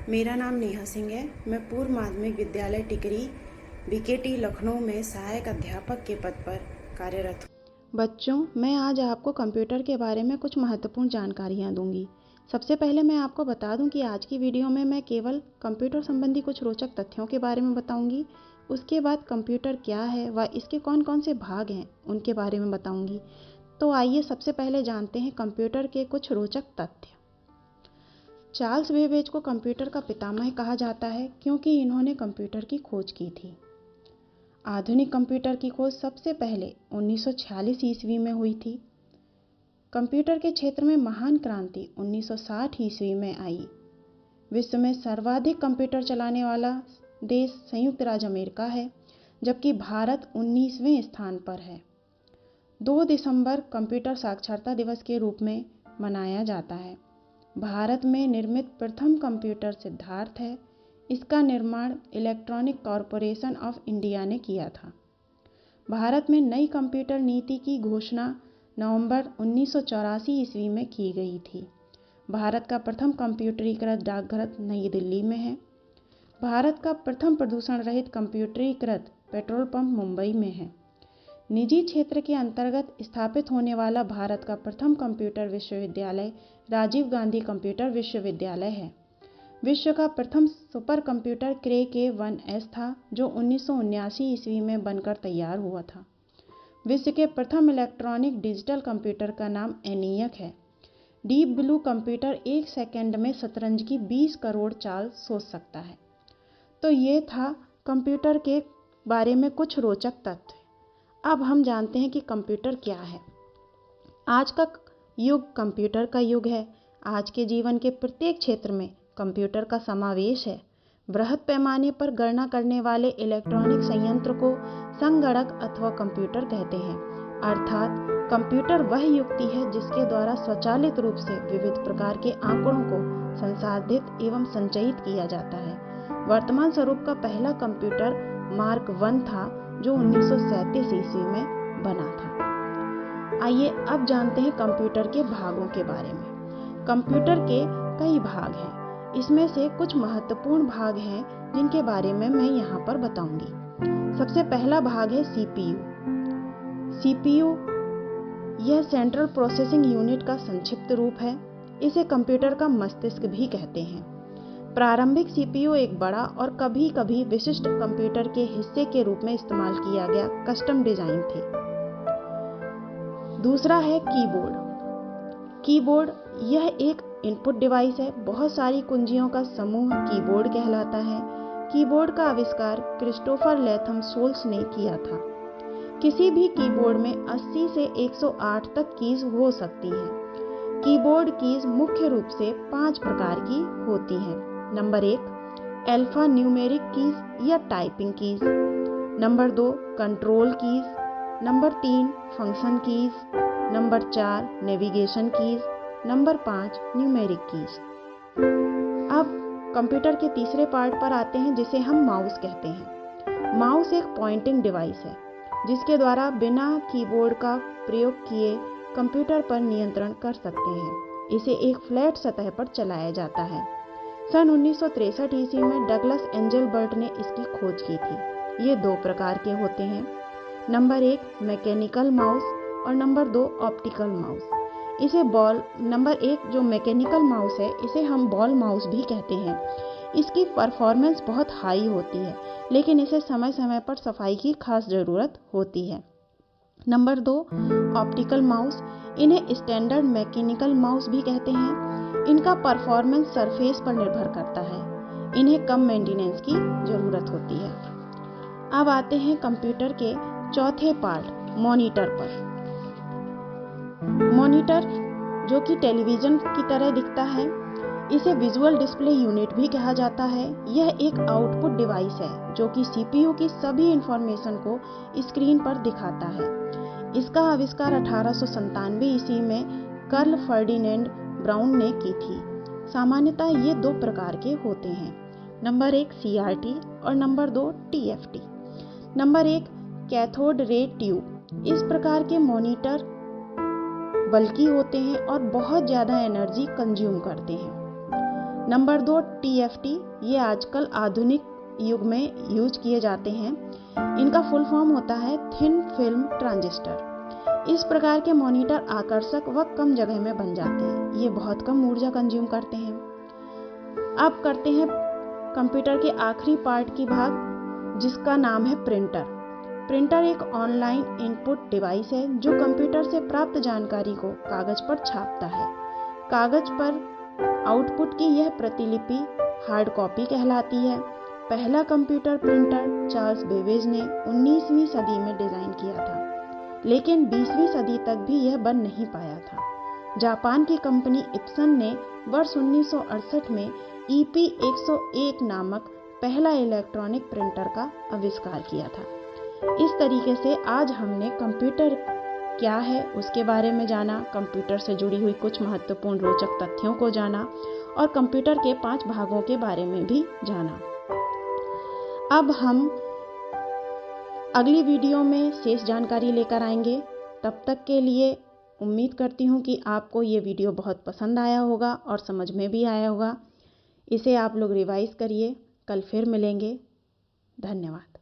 मेरा नाम नेहा सिंह है। मैं पूर्व माध्यमिक विद्यालय टिकरी बीकेटी लखनऊ में सहायक अध्यापक के पद पर कार्यरत हूँ। बच्चों, मैं आज आपको कंप्यूटर के बारे में कुछ महत्वपूर्ण जानकारियाँ दूंगी। सबसे पहले मैं आपको बता दूं कि आज की वीडियो में मैं केवल कंप्यूटर संबंधी कुछ रोचक तथ्यों के बारे में बताऊंगी। उसके बाद कंप्यूटर क्या है व इसके कौन कौन से भाग हैं उनके बारे में बताऊंगी। तो आइए सबसे पहले जानते हैं कंप्यूटर के कुछ रोचक तथ्य। चार्ल्स बेबेज को कंप्यूटर का पितामह कहा जाता है क्योंकि इन्होंने कंप्यूटर की खोज की थी। आधुनिक कंप्यूटर की खोज सबसे पहले 1946 ईस्वी में हुई थी। कंप्यूटर के क्षेत्र में महान क्रांति 1960 ईस्वी में आई। विश्व में सर्वाधिक कंप्यूटर चलाने वाला देश संयुक्त राज्य अमेरिका है, जबकि भारत 19वें स्थान पर है। 2 दिसंबर कंप्यूटर साक्षरता दिवस के रूप में मनाया जाता है। भारत में निर्मित प्रथम कंप्यूटर सिद्धार्थ है। इसका निर्माण इलेक्ट्रॉनिक कॉरपोरेशन ऑफ इंडिया ने किया था। भारत में नई कंप्यूटर नीति की घोषणा नवंबर 1984 ईस्वी में की गई थी। भारत का प्रथम कंप्यूटरीकृत डाकघर नई दिल्ली में है। भारत का प्रथम प्रदूषण रहित कंप्यूटरीकृत पेट्रोल पंप मुंबई में है। निजी क्षेत्र के अंतर्गत स्थापित होने वाला भारत का प्रथम कंप्यूटर विश्वविद्यालय राजीव गांधी कंप्यूटर विश्वविद्यालय है। विश्व का प्रथम सुपर कंप्यूटर क्रे K1S था, जो 1979 ईस्वी में बनकर तैयार हुआ था। विश्व के प्रथम इलेक्ट्रॉनिक डिजिटल कंप्यूटर का नाम ENIAC है। डीप ब्लू कंप्यूटर 1 सेकंड में शतरंज की 20 करोड़ चाल सोच सकता है। तो ये था कंप्यूटर के बारे में कुछ रोचक तथ्य। अब हम जानते हैं कि कंप्यूटर क्या है। आज का युग कंप्यूटर का युग है। आज के जीवन के प्रत्येक क्षेत्र में कंप्यूटर का समावेश है। बृहद पैमाने पर गणना करने वाले इलेक्ट्रॉनिक संयंत्र को संगणक अथवा कंप्यूटर कहते हैं। अर्थात कंप्यूटर वह युक्ति है जिसके द्वारा स्वचालित रूप से विविध प्रकार के आंकड़ों को संसाधित एवं संचयित किया जाता है। वर्तमान स्वरूप का पहला कंप्यूटर मार्क 1 था, जो 1937 ईस्वी में बना था। आइए अब जानते हैं कंप्यूटर के भागों के बारे में। कंप्यूटर के कई भाग हैं। इसमें से कुछ महत्वपूर्ण भाग हैं जिनके बारे में मैं यहाँ पर बताऊंगी। सबसे पहला भाग है CPU। CPU यह सेंट्रल प्रोसेसिंग यूनिट का संक्षिप्त रूप है। इसे कंप्यूटर का मस्तिष्क भी कहते हैं। प्रारंभिक CPU एक बड़ा और कभी कभी विशिष्ट कंप्यूटर के हिस्से के रूप में इस्तेमाल किया गया कस्टम डिजाइन थे। दूसरा है कीबोर्ड। कीबोर्ड यह एक इनपुट डिवाइस है। बहुत सारी कुंजियों का समूह कीबोर्ड कहलाता है। कीबोर्ड का आविष्कार क्रिस्टोफर लेथम सोल्स ने किया था। किसी भी कीबोर्ड में 80 से 108 तक कीज हो सकती हैं। कीबोर्ड कीज मुख्य रूप से 5 प्रकार की होती हैं। नंबर 1 अल्फा न्यूमेरिक कीज या typing keys. Number 2 control keys. Number 3 function keys. Number 4 navigation keys. Number 5 numeric keys. अब कंप्यूटर के तीसरे पार्ट पर आते हैं, जिसे हम माउस कहते हैं। माउस एक पॉइंटिंग डिवाइस है जिसके द्वारा बिना कीबोर्ड का प्रयोग किए कंप्यूटर पर नियंत्रण कर सकते हैं। इसे एक फ्लैट सतह पर चलाया जाता है। सन 1963 ईस्वी में डगलस एंजलबर्ट ने इसकी खोज की थी। ये 2 प्रकार के होते हैं। नंबर 1 मैकेनिकल माउस और नंबर 2 ऑप्टिकल माउस। नंबर 1 जो मैकेनिकल माउस है, इसे हम बॉल माउस भी कहते हैं। इसकी परफॉर्मेंस बहुत हाई होती है, लेकिन इसे समय समय पर सफाई की खास ज़रूरत होती है। Number 2 optical mouse. इन्हें स्टैंडर्ड मैकेनिकल माउस भी कहते हैं। इनका परफॉर्मेंस सरफेस पर निर्भर करता है। इन्हें कम मेंटेनेंस की ज़रूरत होती है। अब आते हैं कंप्यूटर के चौथे पार्ट मॉनिटर पर। मॉनिटर जो कि टेलीविज़न की तरह दिखता है, इसे विजुअल डिस्प्ले यूनिट भी कहा जाता है। यह एक आउटपुट डिवाइस है जो कि CPU की सभी इंफॉर्मेशन को स्क्रीन पर दिखाता है। इसका आविष्कार 1897 ईस्वी में कार्ल फर्डिनेंड ब्राउन ने की थी। सामान्यतः ये 2 प्रकार के होते हैं। नंबर 1 CRT और number 2 TFT। Number 1 cathode ray tube. इस प्रकार के मॉनिटर बल्कि होते हैं और बहुत ज़्यादा एनर्जी कंज्यूम करते हैं। नंबर 2 TFT, ये आजकल आधुनिक युग में यूज किए जाते हैं। इनका फुल फॉर्म होता है थिन फिल्म ट्रांजिस्टर। इस प्रकार के मॉनिटर आकर्षक व कम जगह में बन जाते हैं। ये बहुत कम ऊर्जा कंज्यूम करते हैं। अब करते हैं कंप्यूटर के आखिरी पार्ट की भाग, जिसका नाम है प्रिंटर। प्रिंटर एक ऑनलाइन इनपुट डिवाइस है जो कंप्यूटर से प्राप्त जानकारी को कागज पर छापता है। कागज पर आउटपुट की यह प्रतिलिपि हार्ड कॉपी कहलाती है। पहला कंप्यूटर प्रिंटर चार्ल्स बेबेज ने 19वीं सदी में डिजाइन किया था, लेकिन 20वीं सदी तक भी यह बन नहीं पाया था। जापान की कंपनी इप्सन ने वर्ष 1968 में EP101 नामक पहला इलेक्ट्रॉनिक प्रिंटर का आविष्कार किया था। इस तरीके से आज हमने कंप्यूटर क्या है उसके बारे में जाना, कंप्यूटर से जुड़ी हुई कुछ महत्वपूर्ण रोचक तथ्यों को जाना और कंप्यूटर के 5 भागों के बारे में भी जाना। अब हम अगली वीडियो में शेष जानकारी लेकर आएंगे। तब तक के लिए उम्मीद करती हूँ कि आपको ये वीडियो बहुत पसंद आया होगा और समझ में भी आया होगा। इसे आप लोग रिवाइज करिए। कल फिर मिलेंगे। धन्यवाद।